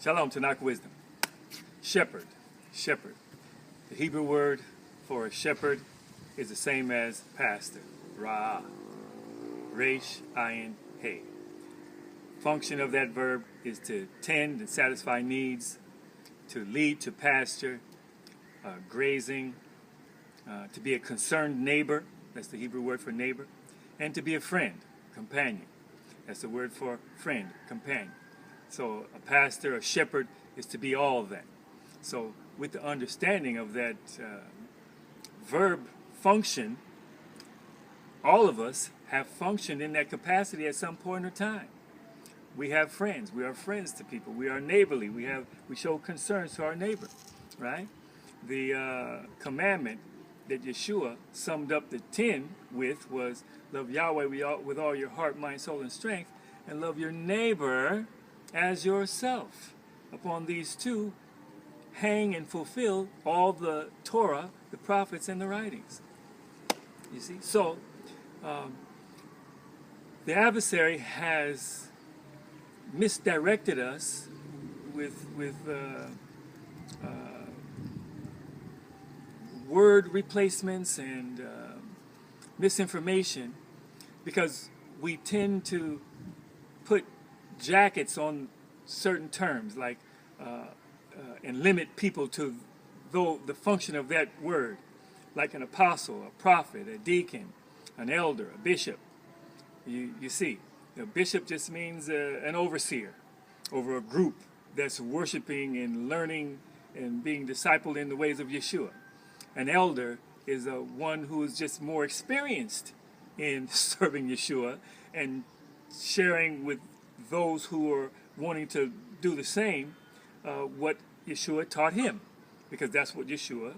Shalom, TaNaKh Wisdom. Shepherd, shepherd. The Hebrew word for a shepherd is the same as pastor. Ra'ah. Resh, ayin, hey. Function of that verb is to tend and satisfy needs, to lead to pasture, grazing, to be a concerned neighbor. That's the Hebrew word for neighbor. And to be a friend, companion. That's the word for friend, companion. So a pastor, a shepherd, is to be all of that. So with the understanding of that verb function, all of us have functioned in that capacity at some point or time. We have friends. We are friends to people. We are neighborly. We show concern to our neighbor, right? The commandment that Yeshua summed up the 10 with was love Yahweh with all your heart, mind, soul, and strength, and love your neighbor as yourself. Upon these two hang and fulfill all the Torah, the prophets, and the writings. You see? So, the adversary has misdirected us with word replacements and misinformation, because we tend to put jackets on certain terms, like and limit people to the function of that word, like an apostle, a prophet, a deacon, an elder, a bishop. You see, a bishop just means an overseer over a group that's worshiping and learning and being discipled in the ways of Yeshua. An elder is one who is just more experienced in serving Yeshua and sharing with those who are wanting to do the same what Yeshua taught him, because that's what Yeshua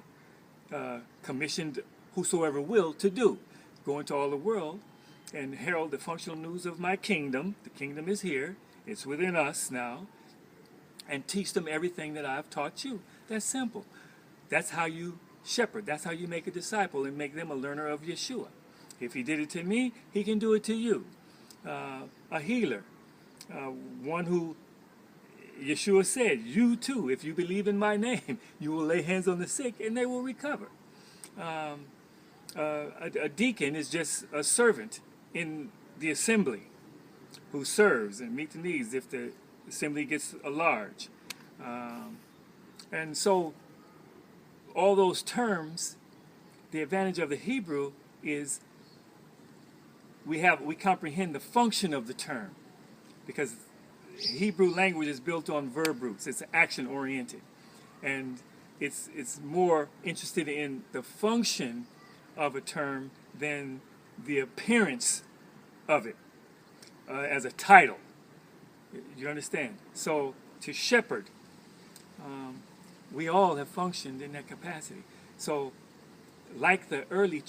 commissioned whosoever will to do. Go into all the world and herald the functional news of my kingdom. The kingdom is here. It's within us now. And teach them everything that I've taught you. That's simple. That's how you shepherd. That's how you make a disciple and make them a learner of Yeshua. If he did it to me, he can do it to you. A healer. One who Yeshua said, you too, if you believe in my name, you will lay hands on the sick and they will recover. A deacon is just a servant in the assembly who serves and meets the needs if the assembly gets large. And so all those terms, the advantage of the Hebrew is we comprehend the function of the term, because Hebrew language is built on verb roots. It's action oriented, and it's more interested in the function of a term than the appearance of it as a title. You understand? So to shepherd, we all have functioned in that capacity. So like the early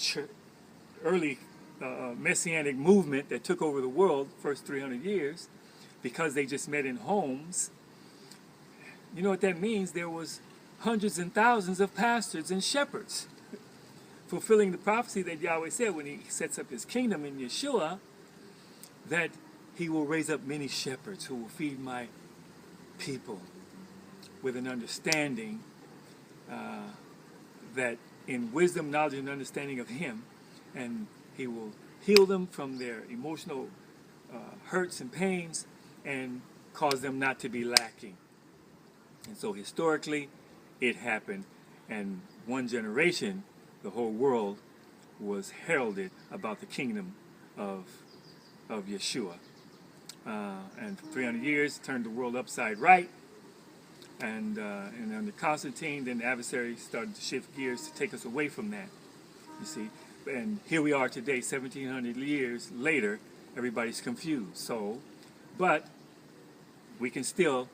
messianic movement that took over the world first 300 years, because they just met in homes, you know what that means? There was hundreds and thousands of pastors and shepherds fulfilling the prophecy that Yahweh said when he sets up his kingdom in Yeshua, that he will raise up many shepherds who will feed my people with an understanding that in wisdom, knowledge, and understanding of him, and he will heal them from their emotional hurts and pains and cause them not to be lacking. And so historically, it happened, and one generation, the whole world was heralded about the kingdom of Yeshua. And for 300 years, turned the world upside right. And under Constantine, then the adversary started to shift gears to take us away from that, you see. And here we are today, 1700 years later, everybody's confused. So, but we can still,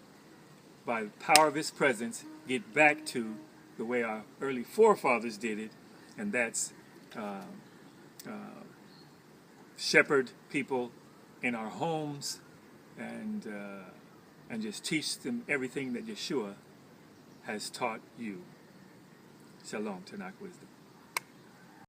by the power of his presence, get back to the way our early forefathers did it, and that's shepherd people in our homes and just teach them everything that Yeshua has taught you. Shalom, TaNaKh Wisdom.